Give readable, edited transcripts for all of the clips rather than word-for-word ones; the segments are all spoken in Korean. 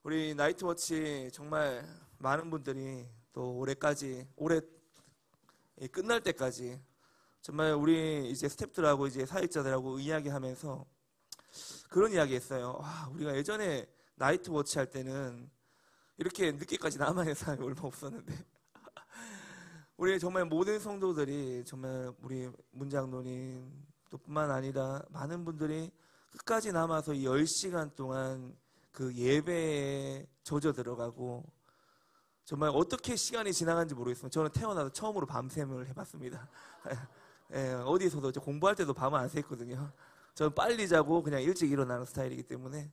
우리 나이트워치 정말 많은 분들이 또 올해 끝날 때까지 정말 우리 이제 스태프들하고 이제 사역자들하고 이야기하면서 그런 이야기 했어요. 우리가 예전에 나이트워치 할 때는 이렇게 늦게까지 남아있는 사람이 얼마 없었는데 우리 정말 모든 성도들이 정말 우리 문장로님 또 뿐만 아니라 많은 분들이 끝까지 남아서 이 10시간 동안 그 예배에 젖어 들어가고 정말 어떻게 시간이 지나간지 모르겠어요. 저는 태어나서 처음으로 밤샘을 해봤습니다. 어디서도 공부할 때도 밤을 안 샜거든요. 저는 빨리 자고 그냥 일찍 일어나는 스타일이기 때문에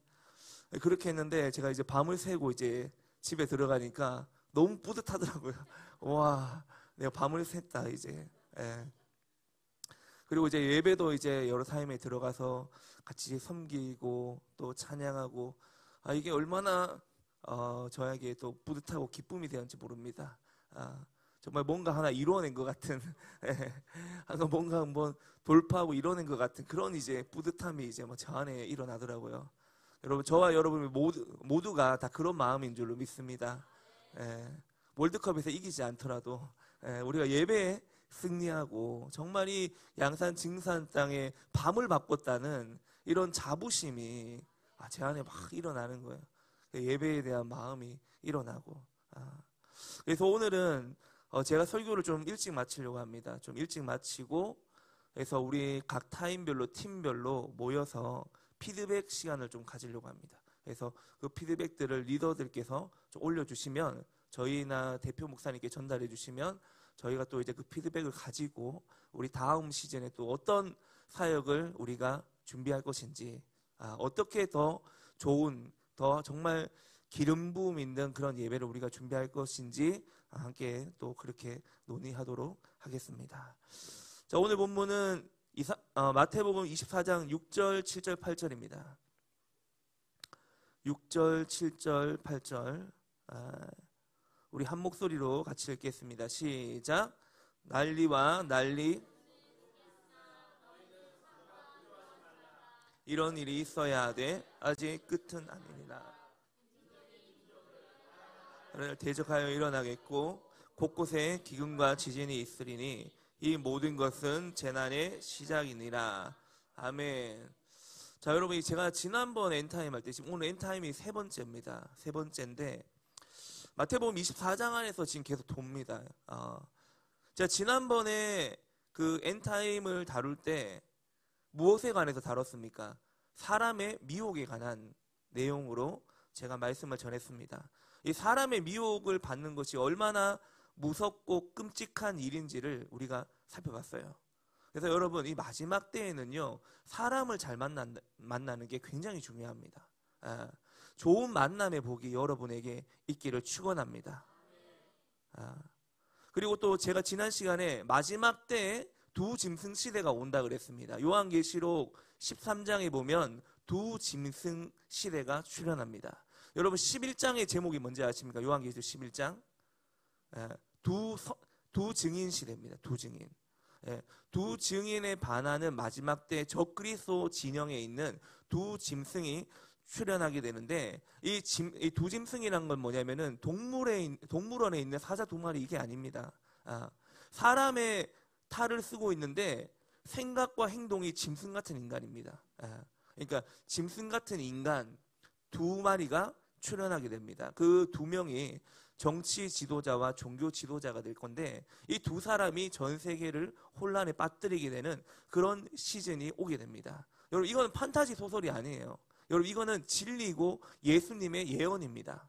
그렇게 했는데 제가 이제 밤을 새고 이제 집에 들어가니까 너무 뿌듯하더라고요. 와, 내가 밤을 샜다 이제. 그리고 이제 예배도 이제 여러 타임에 들어가서 같이 섬기고 또 찬양하고 이게 얼마나 저에게 또 뿌듯하고 기쁨이 되었는지 모릅니다. 정말 뭔가 하나 이루어낸 것 같은 뭔가 한번 돌파하고 이뤄낸 것 같은 그런 이제 뿌듯함이 이제 저 안에 일어나더라고요. 여러분, 저와 여러분 모두가 다 그런 마음인 줄로 믿습니다. 월드컵에서 이기지 않더라도 우리가 예배에 승리하고 정말 이 양산 증산 땅에 밤을 바꿨다는 이런 자부심이 제 안에 막 일어나는 거예요. 예배에 대한 마음이 일어나고. 그래서 오늘은 제가 설교를 좀 일찍 마치려고 합니다. 좀 일찍 마치고 그래서 우리 각 타임별로 팀별로 모여서 피드백 시간을 좀 가지려고 합니다. 그래서 그 피드백들을 리더들께서 좀 올려주시면 저희나 대표 목사님께 전달해 주시면 저희가 또 이제 그 피드백을 가지고 우리 다음 시즌에 또 어떤 사역을 우리가 준비할 것인지 어떻게 더 좋은 더 정말 기름 부음 있는 그런 예배를 우리가 준비할 것인지 함께 또 그렇게 논의하도록 하겠습니다. 자, 오늘 본문은 마태복음 24장 6절, 7절, 8절입니다. 6절, 7절, 8절 우리 한 목소리로 같이 읽겠습니다. 시작. 난리와 난리 이런 일이 있어야 하되 아직 끝은 아니니라. 대적하여 일어나겠고 곳곳에 기근과 지진이 있으리니 이 모든 것은 재난의 시작이니라. 아멘. 자, 여러분, 제가 지난번 엔타임 할 때 지금 오늘 엔타임이 세 번째입니다. 세 번째인데 마태복음 24장 안에서 지금 계속 돕니다. 제가 지난번에 그 엔타임을 다룰 때 무엇에 관해서 다뤘습니까? 사람의 미혹에 관한 내용으로 제가 말씀을 전했습니다. 이 사람의 미혹을 받는 것이 얼마나 무섭고 끔찍한 일인지를 우리가 살펴봤어요. 그래서 여러분, 이 마지막 때에는요, 사람을 잘 만나는 게 굉장히 중요합니다. 좋은 만남의 복이 여러분에게 있기를 축원합니다. 그리고 또 제가 지난 시간에 마지막 때에 두 짐승 시대가 온다 그랬습니다. 요한계시록 13장에 보면 두 짐승 시대가 출현합니다. 여러분, 11장의 제목이 뭔지 아십니까? 요한계시록 11장. 두 증인 시대입니다. 두 증인. 두 증인에 반하는 마지막 때 적그리스도 진영에 있는 두 짐승이 출현하게 되는데 이 두 짐승이란 건 뭐냐면은 동물원에 있는 사자 두 마리 이게 아닙니다. 사람의 탈을 쓰고 있는데 생각과 행동이 짐승 같은 인간입니다. 그러니까 짐승 같은 인간 두 마리가 출현하게 됩니다. 그 두 명이 정치 지도자와 종교 지도자가 될 건데 이 두 사람이 전 세계를 혼란에 빠뜨리게 되는 그런 시즌이 오게 됩니다. 여러분, 이거는 판타지 소설이 아니에요. 여러분, 이거는 진리고 예수님의 예언입니다.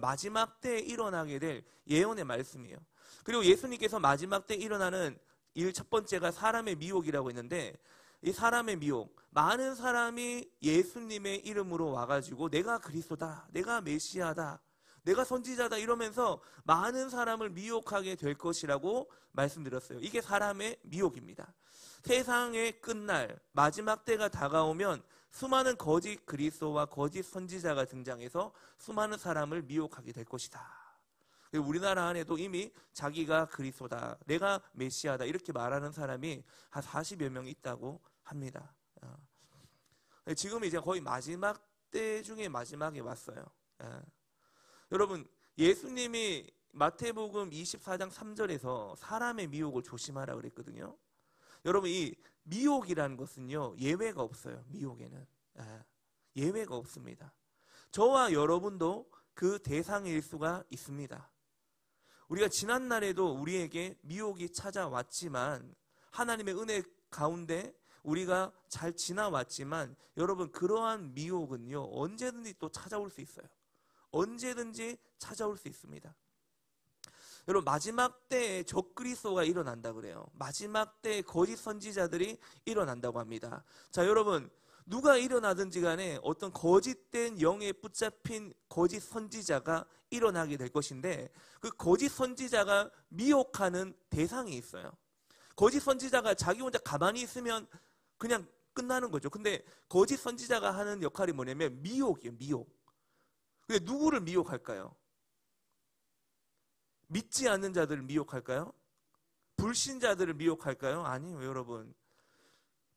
마지막 때에 일어나게 될 예언의 말씀이에요. 그리고 예수님께서 마지막 때에 일어나는 일 첫 번째가 사람의 미혹이라고 했는데 이 사람의 미혹, 많은 사람이 예수님의 이름으로 와가지고 내가 그리스도다, 내가 메시아다, 내가 선지자다 이러면서 많은 사람을 미혹하게 될 것이라고 말씀드렸어요. 이게 사람의 미혹입니다. 세상의 끝날 마지막 때가 다가오면 수많은 거짓 그리스도와 거짓 선지자가 등장해서 수많은 사람을 미혹하게 될 것이다. 우리나라 안에도 이미 자기가 그리스도다, 내가 메시아다 이렇게 말하는 사람이 한 40여 명 있다고 합니다. 지금 이제 거의 마지막 때 중에 마지막에 왔어요. 예. 여러분, 예수님이 마태복음 24장 3절에서 사람의 미혹을 조심하라 그랬거든요. 여러분, 이 미혹이라는 것은요, 예외가 없어요. 미혹에는 예외가 없습니다. 저와 여러분도 그 대상일 수가 있습니다. 우리가 지난날에도 우리에게 미혹이 찾아왔지만, 하나님의 은혜 가운데 우리가 잘 지나왔지만, 여러분, 그러한 미혹은요, 언제든지 또 찾아올 수 있어요. 언제든지 찾아올 수 있습니다. 여러분, 마지막 때에 적그리스도가 일어난다 그래요. 마지막 때에 거짓 선지자들이 일어난다고 합니다. 자, 여러분, 누가 일어나든지 간에 어떤 거짓된 영에 붙잡힌 거짓 선지자가 일어나게 될 것인데, 그 거짓 선지자가 미혹하는 대상이 있어요. 거짓 선지자가 자기 혼자 가만히 있으면 그냥 끝나는 거죠. 근데 거짓 선지자가 하는 역할이 뭐냐면 미혹이에요. 미혹. 근데 누구를 미혹할까요? 믿지 않는 자들을 미혹할까요? 불신자들을 미혹할까요? 아니에요, 여러분.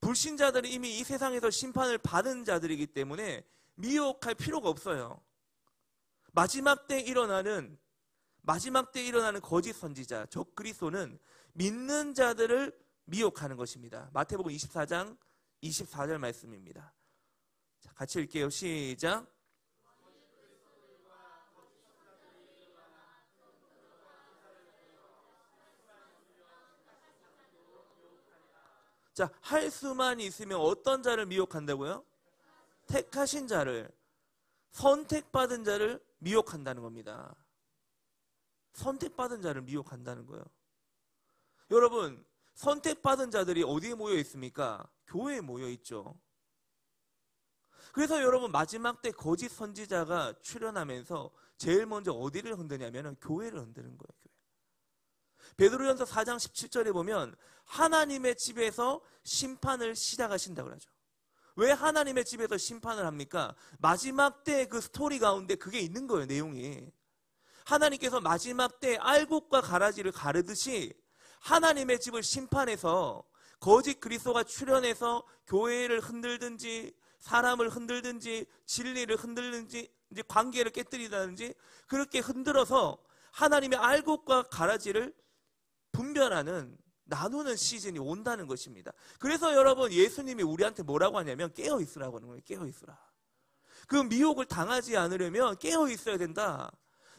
불신자들이 이미 이 세상에서 심판을 받은 자들이기 때문에 미혹할 필요가 없어요. 마지막 때 일어나는 거짓 선지자, 적그리스도는 믿는 자들을 미혹하는 것입니다. 마태복음 24장 24절 말씀입니다. 자, 같이 읽게요. 시작. 자, 할 수만 있으면 어떤 자를 미혹한다고요? 택하신 자를, 선택받은 자를 미혹한다는 겁니다. 선택받은 자를 미혹한다는 거예요. 여러분, 선택받은 자들이 어디에 모여 있습니까? 교회에 모여 있죠. 그래서 여러분, 마지막 때 거짓 선지자가 출현하면서 제일 먼저 어디를 흔드냐면 교회를 흔드는 거예요. 교회. 베드로전서 4장 17절에 보면 하나님의 집에서 심판을 시작하신다고 그러죠. 왜 하나님의 집에서 심판을 합니까? 마지막 때 그 스토리 가운데 그게 있는 거예요, 내용이. 하나님께서 마지막 때 알곡과 가라지를 가르듯이 하나님의 집을 심판해서 거짓 그리스도가 출현해서 교회를 흔들든지 사람을 흔들든지 진리를 흔들든지 이제 관계를 깨뜨리다든지 그렇게 흔들어서 하나님의 알곡과 가라지를 분별하는, 나누는 시즌이 온다는 것입니다. 그래서 여러분, 예수님이 우리한테 뭐라고 하냐면 깨어있으라고 하는 거예요. 깨어있으라. 그 미혹을 당하지 않으려면 깨어있어야 된다.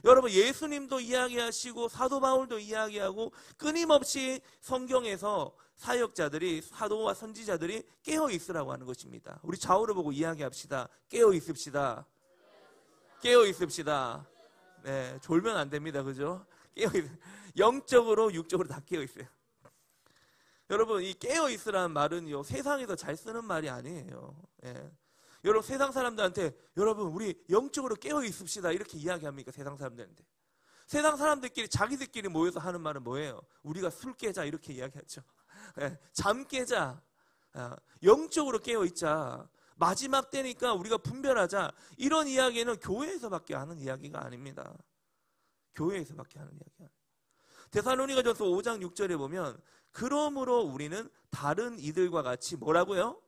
여러분, 예수님도 이야기하시고 사도 바울도 이야기하고 끊임없이 성경에서 사역자들이, 사도와 선지자들이 깨어있으라고 하는 것입니다. 우리 좌우를 보고 이야기합시다. 깨어있읍시다. 깨어있읍시다. 네, 졸면 안 됩니다. 그죠? 영적으로 육적으로 다 깨어있어요. 여러분, 이 깨어있으라는 말은요, 세상에서 잘 쓰는 말이 아니에요. 예. 여러분, 세상 사람들한테 여러분 우리 영적으로 깨어있읍시다 이렇게 이야기합니까? 세상 사람들한테. 세상 사람들끼리 자기들끼리 모여서 하는 말은 뭐예요? 우리가 술 깨자 이렇게 이야기하죠. 예. 잠 깨자. 영적으로 깨어있자. 마지막 때니까 우리가 분별하자. 이런 이야기는 교회에서밖에 하는 이야기가 아닙니다. 교회에서밖에 하는 이야기가 아닙니다. 데살로니가전서 5장 6절에 보면 그러므로 우리는 다른 이들과 같이 뭐라고요?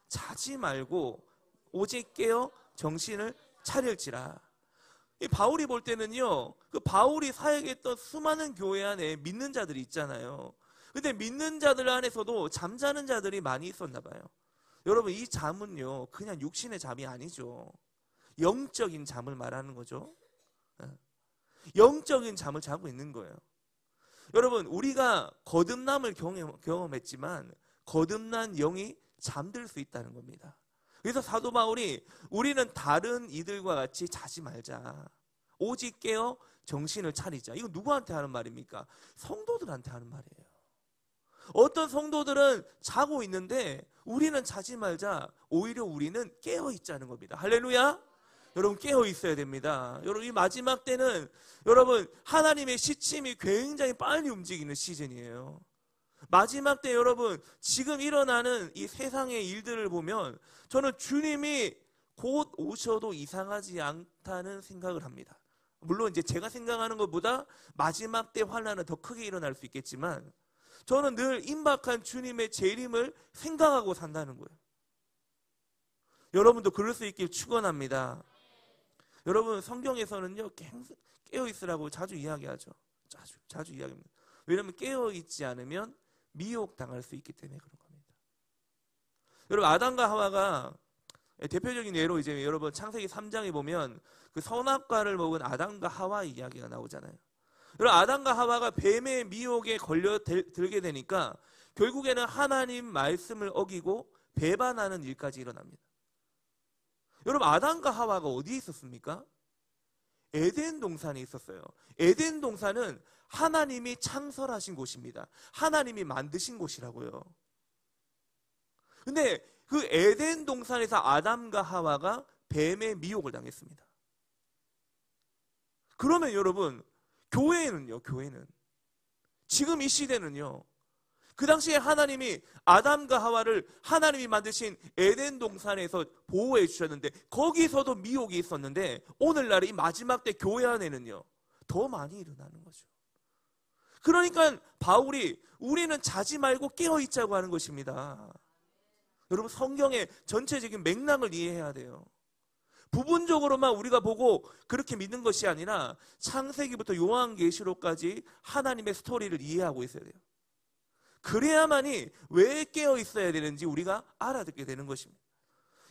자지 말고 오직 깨어 정신을 차릴지라. 이 바울이 볼 때는요, 그 바울이 사역했던 수많은 교회 안에 믿는 자들이 있잖아요. 근데 믿는 자들 안에서도 잠자는 자들이 많이 있었나 봐요. 여러분, 이 잠은요, 그냥 육신의 잠이 아니죠. 영적인 잠을 말하는 거죠. 영적인 잠을 자고 있는 거예요. 여러분, 우리가 거듭남을 경험했지만 거듭난 영이 잠들 수 있다는 겁니다. 그래서 사도 바울이 우리는 다른 이들과 같이 자지 말자. 오직 깨어 정신을 차리자. 이거 누구한테 하는 말입니까? 성도들한테 하는 말이에요. 어떤 성도들은 자고 있는데 우리는 자지 말자. 오히려 우리는 깨어 있자는 겁니다. 할렐루야. 여러분, 깨어 있어야 됩니다. 여러분, 이 마지막 때는 여러분 하나님의 시침이 굉장히 빨리 움직이는 시즌이에요. 마지막 때 여러분, 지금 일어나는 이 세상의 일들을 보면 저는 주님이 곧 오셔도 이상하지 않다는 생각을 합니다. 물론 이제 제가 생각하는 것보다 마지막 때 환난은 더 크게 일어날 수 있겠지만 저는 늘 임박한 주님의 재림을 생각하고 산다는 거예요. 여러분도 그럴 수 있길 축원합니다. 여러분 성경에서는요 깨어 있으라고 자주 이야기하죠. 자주 이야기합니다. 왜냐하면 깨어 있지 않으면 미혹당할 수 있기 때문에 그런 겁니다. 여러분 아담과 하와가 대표적인 예로 이제 여러분 창세기 3장에 보면 그 선악과를 먹은 아담과 하와 이야기가 나오잖아요. 여러분 아담과 하와가 뱀의 미혹에 걸려 들게 되니까 결국에는 하나님 말씀을 어기고 배반하는 일까지 일어납니다. 여러분 아담과 하와가 어디에 있었습니까? 에덴 동산에 있었어요. 에덴 동산은 하나님이 창설하신 곳입니다. 하나님이 만드신 곳이라고요. 근데 그 에덴 동산에서 아담과 하와가 뱀의 미혹을 당했습니다. 그러면 여러분 교회는요, 교회는 지금 이 시대는요, 그 당시에 하나님이 아담과 하와를 하나님이 만드신 에덴 동산에서 보호해 주셨는데 거기서도 미혹이 있었는데 오늘날 이 마지막 때 교회 안에는요 더 많이 일어나는 거죠. 그러니까 바울이 우리는 자지 말고 깨어있자고 하는 것입니다. 여러분 성경의 전체적인 맥락을 이해해야 돼요. 부분적으로만 우리가 보고 그렇게 믿는 것이 아니라 창세기부터 요한계시록까지 하나님의 스토리를 이해하고 있어야 돼요. 그래야만이 왜 깨어 있어야 되는지 우리가 알아듣게 되는 것입니다.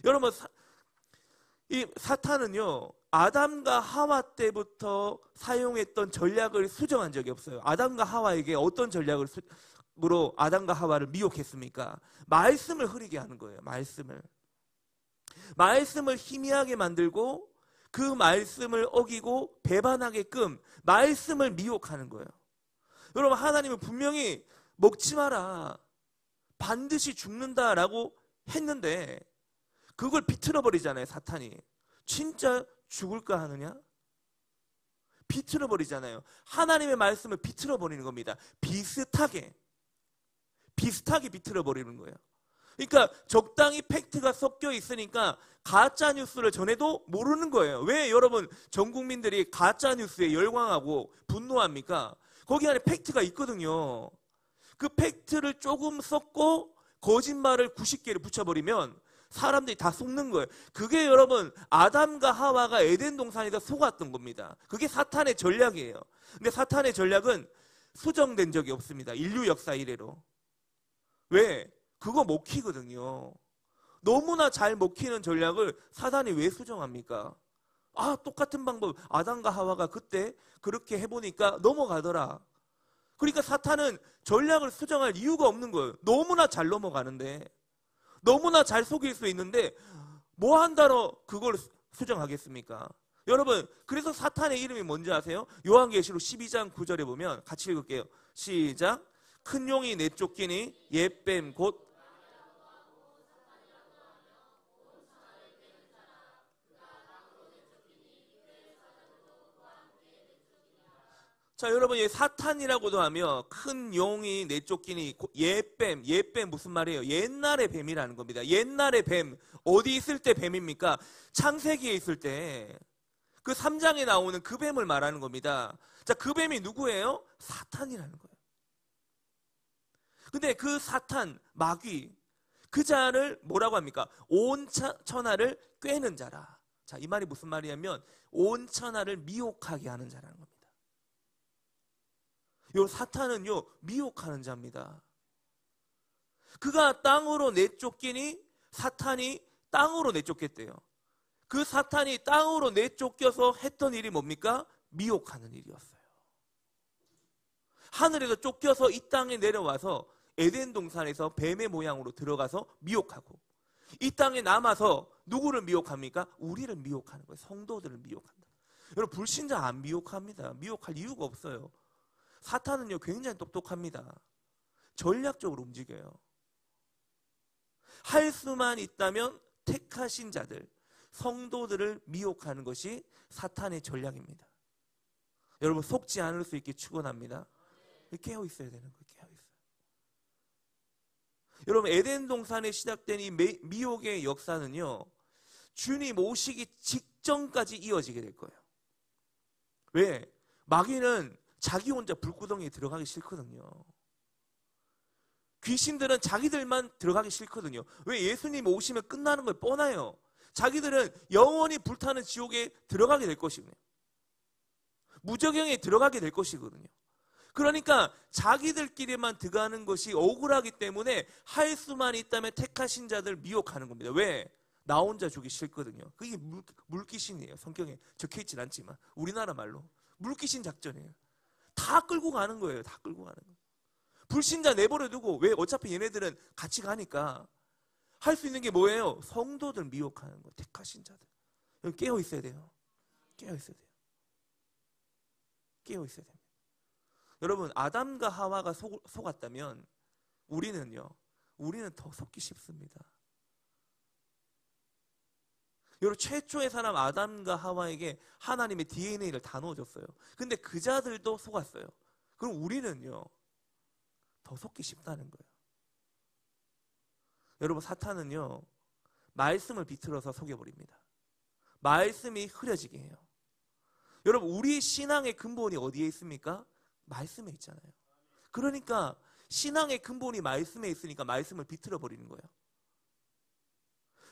여러분 이 사탄은요 아담과 하와 때부터 사용했던 전략을 수정한 적이 없어요. 아담과 하와에게 어떤 전략으로 아담과 하와를 미혹했습니까? 말씀을 흐리게 하는 거예요. 말씀을 희미하게 만들고 그 말씀을 어기고 배반하게끔 말씀을 미혹하는 거예요. 여러분 하나님은 분명히 먹지 마라, 반드시 죽는다라고 했는데 그걸 비틀어 버리잖아요. 사탄이 진짜 죽을까 하느냐? 비틀어 버리잖아요. 하나님의 말씀을 비틀어 버리는 겁니다. 비슷하게 비틀어 버리는 거예요. 그러니까 적당히 팩트가 섞여 있으니까 가짜 뉴스를 전해도 모르는 거예요. 왜 여러분 전 국민들이 가짜 뉴스에 열광하고 분노합니까? 거기 안에 팩트가 있거든요. 그 팩트를 조금 섞고 거짓말을 90개를 붙여버리면 사람들이 다 속는 거예요. 그게 여러분 아담과 하와가 에덴 동산에서 속았던 겁니다. 그게 사탄의 전략이에요. 근데 사탄의 전략은 수정된 적이 없습니다. 인류 역사 이래로. 왜? 그거 먹히거든요. 너무나 잘 먹히는 전략을 사단이 왜 수정합니까? 아, 똑같은 방법 아담과 하와가 그때 그렇게 해보니까 넘어가더라. 그러니까 사탄은 전략을 수정할 이유가 없는 거예요. 너무나 잘 넘어가는데, 너무나 잘 속일 수 있는데 뭐 한다로 그걸 수정하겠습니까? 여러분 그래서 사탄의 이름이 뭔지 아세요? 요한계시록 12장 9절에 보면 같이 읽을게요. 시작. 큰 용이 내쫓기니 옛뱀 곧 자, 여러분, 사탄이라고도 하며 큰 용이 내쫓기니 옛뱀 무슨 말이에요? 옛날의 뱀이라는 겁니다. 옛날의 뱀, 어디 있을 때 뱀입니까? 창세기에 있을 때 그 3장에 나오는 그 뱀을 말하는 겁니다. 자, 그 뱀이 누구예요? 사탄이라는 거예요. 근데 그 사탄, 마귀, 그 자를 뭐라고 합니까? 온 천하를 꿰는 자라. 자, 이 말이 무슨 말이냐면 온 천하를 미혹하게 하는 자라는 겁니다. 요 사탄은요 미혹하는 자입니다. 그가 땅으로 내쫓기니 사탄이 땅으로 내쫓겠대요. 그 사탄이 땅으로 내쫓겨서 했던 일이 뭡니까? 미혹하는 일이었어요. 하늘에서 쫓겨서 이 땅에 내려와서 에덴 동산에서 뱀의 모양으로 들어가서 미혹하고 이 땅에 남아서 누구를 미혹합니까? 우리를 미혹하는 거예요. 성도들을 미혹한다. 여러분 불신자 안 미혹합니다. 미혹할 이유가 없어요. 사탄은요 굉장히 똑똑합니다. 전략적으로 움직여요. 할 수만 있다면 택하신 자들, 성도들을 미혹하는 것이 사탄의 전략입니다. 여러분 속지 않을 수 있게 축원합니다. 깨어 있어야 되는 거예요. 깨어 있어요. 여러분 에덴 동산에 시작된 이 미혹의 역사는요 주님 오시기 직전까지 이어지게 될 거예요. 왜? 마귀는 자기 혼자 불구덩이에 들어가기 싫거든요. 귀신들은 자기들만 들어가기 싫거든요. 왜? 예수님 오시면 끝나는 걸 뻔해요. 자기들은 영원히 불타는 지옥에 들어가게 될 것이거든요. 무저경에 들어가게 될 것이거든요. 그러니까 자기들끼리만 들어가는 것이 억울하기 때문에 할 수만 있다면 택하신 자들 미혹하는 겁니다. 왜? 나 혼자 죽기 싫거든요. 그게 물귀신이에요. 성경에 적혀있진 않지만 우리나라 말로 물귀신 작전이에요. 다 끌고 가는 거예요. 다 끌고 가는 거예요. 불신자 내버려두고, 왜? 어차피 얘네들은 같이 가니까 할 수 있는 게 뭐예요? 성도들 미혹하는 거, 택하신 자들. 여러분 깨어 있어야 돼요. 깨어 있어야 돼요. 깨어 있어야 됩니다. 여러분, 아담과 하와가 속았다면 우리는 더 속기 쉽습니다. 여러분, 최초의 사람 아담과 하와에게 하나님의 DNA를 다 넣어줬어요. 근데 그 자들도 속았어요. 그럼 우리는요, 더 속기 쉽다는 거예요. 여러분, 사탄은요, 말씀을 비틀어서 속여버립니다. 말씀이 흐려지게 해요. 여러분, 우리 신앙의 근본이 어디에 있습니까? 말씀에 있잖아요. 그러니까 신앙의 근본이 말씀에 있으니까 말씀을 비틀어버리는 거예요.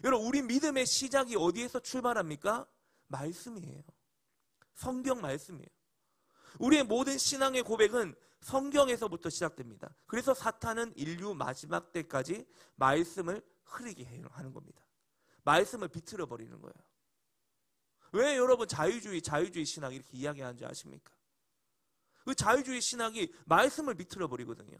여러분, 우리 믿음의 시작이 어디에서 출발합니까? 말씀이에요. 성경 말씀이에요. 우리의 모든 신앙의 고백은 성경에서부터 시작됩니다. 그래서 사탄은 인류 마지막 때까지 말씀을 흐리게 하는 겁니다. 말씀을 비틀어 버리는 거예요. 왜 여러분 자유주의 신학 이렇게 이야기하는지 아십니까? 그 자유주의 신학이 말씀을 비틀어 버리거든요.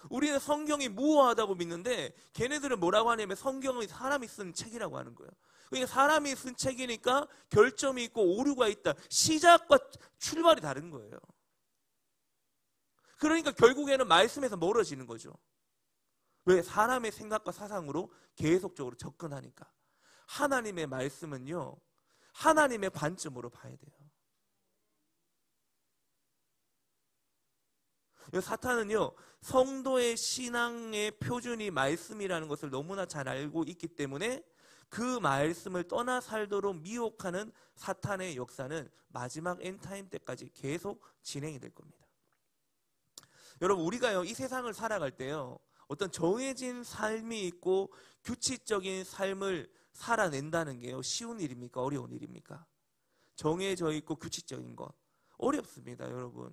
우리는 성경이 무효하다고 믿는데 걔네들은 뭐라고 하냐면 성경은 사람이 쓴 책이라고 하는 거예요. 그러니까 사람이 쓴 책이니까 결점이 있고 오류가 있다. 시작과 출발이 다른 거예요. 그러니까 결국에는 말씀에서 멀어지는 거죠. 왜? 사람의 생각과 사상으로 계속적으로 접근하니까. 하나님의 말씀은요, 하나님의 관점으로 봐야 돼요. 사탄은요, 성도의 신앙의 표준이 말씀이라는 것을 너무나 잘 알고 있기 때문에 그 말씀을 떠나 살도록 미혹하는 사탄의 역사는 마지막 엔타임 때까지 계속 진행이 될 겁니다. 여러분, 우리가요, 이 세상을 살아갈 때요, 어떤 정해진 삶이 있고 규칙적인 삶을 살아낸다는 게요, 쉬운 일입니까? 어려운 일입니까? 정해져 있고 규칙적인 것 어렵습니다. 여러분,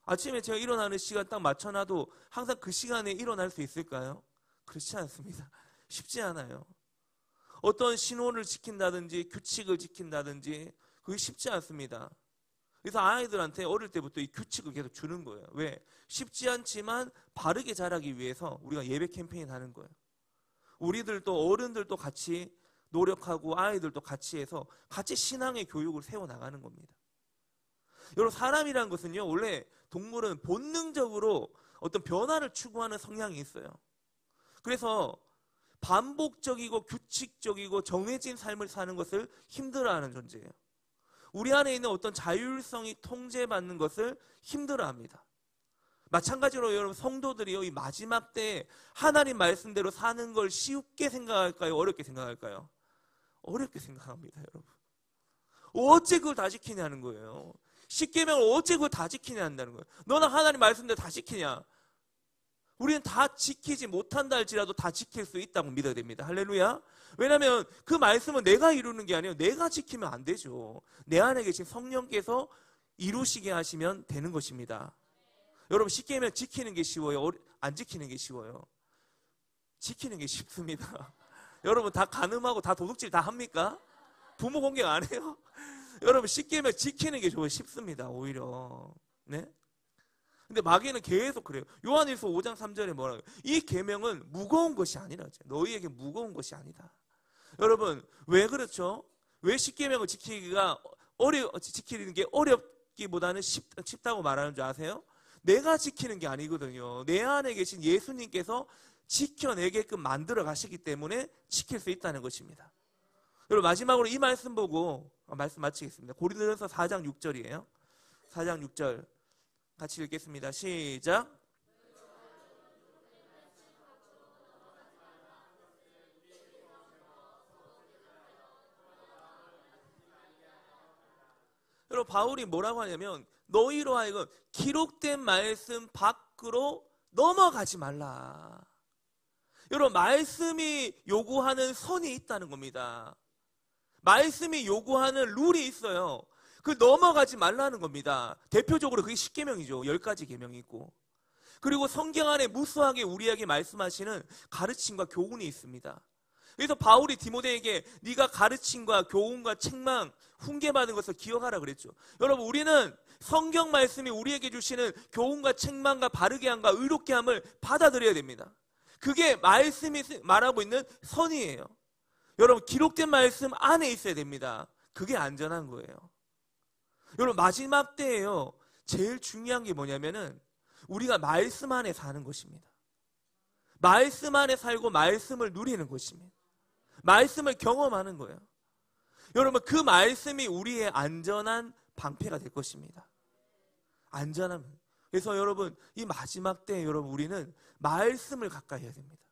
아침에 제가 일어나는 시간 딱 맞춰놔도 항상 그 시간에 일어날 수 있을까요? 그렇지 않습니다. 쉽지 않아요. 어떤 신호를 지킨다든지 규칙을 지킨다든지 그게 쉽지 않습니다. 그래서 아이들한테 어릴 때부터 이 규칙을 계속 주는 거예요. 왜? 쉽지 않지만 바르게 자라기 위해서 우리가 예배 캠페인 하는 거예요. 우리들도 어른들도 같이 노력하고 아이들도 같이 해서 같이 신앙의 교육을 세워나가는 겁니다. 여러분, 사람이라는 것은요, 원래 동물은 본능적으로 어떤 변화를 추구하는 성향이 있어요. 그래서 반복적이고 규칙적이고 정해진 삶을 사는 것을 힘들어하는 존재예요. 우리 안에 있는 어떤 자율성이 통제받는 것을 힘들어합니다. 마찬가지로 여러분, 성도들이요, 이 마지막 때에 하나님 말씀대로 사는 걸 쉽게 생각할까요? 어렵게 생각할까요? 어렵게 생각합니다, 여러분. 어째 그걸 다 지키냐는 거예요. 십계명을 어째 그걸 다 지키냐 한다는 거예요. 너는 하나님 말씀대로 다 지키냐? 우리는 다 지키지 못한다 할지라도 다 지킬 수 있다고 믿어야 됩니다. 할렐루야. 왜냐하면 그 말씀은 내가 이루는 게 아니에요. 내가 지키면 안 되죠. 내 안에 계신 성령께서 이루시게 하시면 되는 것입니다. 여러분, 십계명 지키는 게 쉬워요? 안 지키는 게 쉬워요? 지키는 게 쉽습니다. 여러분, 다 간음하고 다 도둑질 다 합니까? 부모 공격 안 해요? 여러분, 십계명 지키는 게 쉽습니다. 오히려. 네? 근데 마귀는 계속 그래요. 요한일서 5장 3절에 뭐라고 해요? 이 계명은 무거운 것이 아니라, 너희에게 무거운 것이 아니다. 여러분, 왜 그렇죠? 왜 십계명을 지키는 게 어렵기보다는 쉽다고 말하는 줄 아세요? 내가 지키는 게 아니거든요. 내 안에 계신 예수님께서 지켜내게끔 만들어 가시기 때문에 지킬 수 있다는 것입니다. 여러분, 마지막으로 이 말씀 보고 말씀 마치겠습니다. 고린도전서 4장 6절이에요. 4장 6절 같이 읽겠습니다. 시작. 여러분, 바울이 뭐라고 하냐면 너희로 하여금 기록된 말씀 밖으로 넘어가지 말라. 여러분, 말씀이 요구하는 선이 있다는 겁니다. 말씀이 요구하는 룰이 있어요. 그 넘어가지 말라는 겁니다. 대표적으로 그게 10계명이죠. 10가지 계명이 있고. 그리고 성경 안에 무수하게 우리에게 말씀하시는 가르침과 교훈이 있습니다. 그래서 바울이 디모데에게 네가 가르침과 교훈과 책망, 훈계받은 것을 기억하라 그랬죠. 여러분, 우리는 성경 말씀이 우리에게 주시는 교훈과 책망과 바르게 함과 의롭게 함을 받아들여야 됩니다. 그게 말씀이 말하고 있는 선이에요. 여러분, 기록된 말씀 안에 있어야 됩니다. 그게 안전한 거예요. 여러분, 마지막 때에요, 제일 중요한 게 뭐냐면은 우리가 말씀 안에 사는 것입니다. 말씀 안에 살고 말씀을 누리는 것입니다. 말씀을 경험하는 거예요. 여러분, 그 말씀이 우리의 안전한 방패가 될 것입니다. 안전함. 그래서 여러분, 이 마지막 때에 여러분, 우리는 말씀을 가까이 해야 됩니다.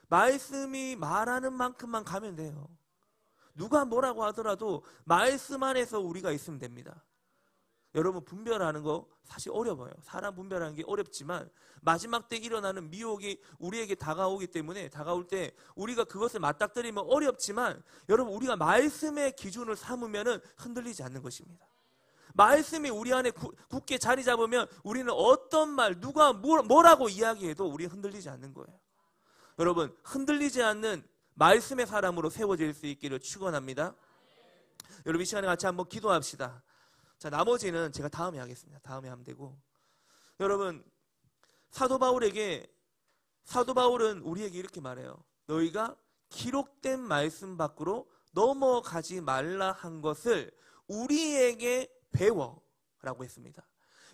말씀이 말하는 만큼만 가면 돼요. 누가 뭐라고 하더라도 말씀 안에서 우리가 있으면 됩니다. 여러분, 분별하는 거 사실 어려워요. 사람 분별하는 게 어렵지만 마지막 때 일어나는 미혹이 우리에게 다가오기 때문에 다가올 때 우리가 그것을 맞닥뜨리면 어렵지만 여러분, 우리가 말씀의 기준을 삼으면 흔들리지 않는 것입니다. 말씀이 우리 안에 굳게 자리 잡으면 우리는 어떤 말, 누가 뭐라고 이야기해도 우리는 흔들리지 않는 거예요. 여러분, 흔들리지 않는 말씀의 사람으로 세워질 수 있기를 축원합니다. 여러분, 이 시간에 같이 한번 기도합시다. 자, 나머지는 제가 다음에 하겠습니다. 다음에 하면 되고. 여러분, 사도 바울은 우리에게 이렇게 말해요. 너희가 기록된 말씀 밖으로 넘어가지 말라 한 것을 우리에게 배워라고 했습니다.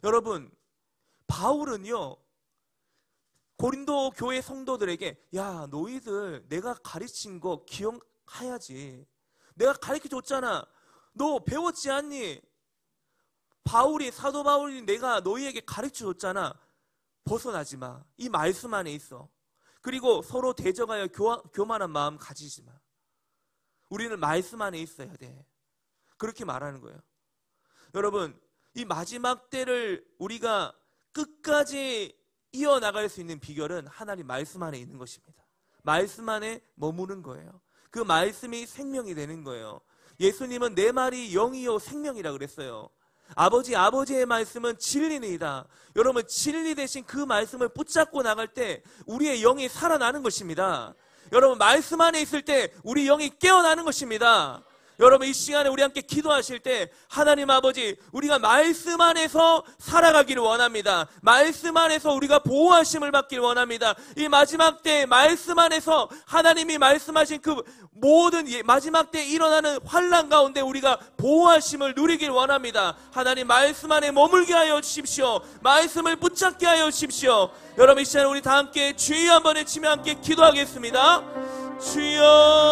여러분, 바울은요, 고린도 교회 성도들에게 야, 너희들 내가 가르친 거 기억해야지. 내가 가르쳐줬잖아. 너 배웠지 않니? 사도 바울이 내가 너희에게 가르쳐줬잖아. 벗어나지 마. 이 말씀 안에 있어. 그리고 서로 대적하여 교만한 마음 가지지 마. 우리는 말씀 안에 있어야 돼. 그렇게 말하는 거예요. 여러분, 이 마지막 때를 우리가 끝까지 이어나갈 수 있는 비결은 하나님 말씀 안에 있는 것입니다. 말씀 안에 머무는 거예요. 그 말씀이 생명이 되는 거예요. 예수님은 내 말이 영이요 생명이라 그랬어요. 아버지의 말씀은 진리니이다. 여러분, 진리 대신 그 말씀을 붙잡고 나갈 때 우리의 영이 살아나는 것입니다. 여러분, 말씀 안에 있을 때 우리 영이 깨어나는 것입니다. 여러분, 이 시간에 우리 함께 기도하실 때 하나님 아버지, 우리가 말씀 안에서 살아가기를 원합니다. 말씀 안에서 우리가 보호하심을 받기를 원합니다. 이 마지막 때 말씀 안에서 하나님이 말씀하신 그 모든 마지막 때 일어나는 환난 가운데 우리가 보호하심을 누리길 원합니다. 하나님, 말씀 안에 머물게 하여 주십시오. 말씀을 붙잡게 하여 주십시오. 여러분, 이 시간에 우리 다 함께 주여 한번 외치며 함께 기도하겠습니다. 주여.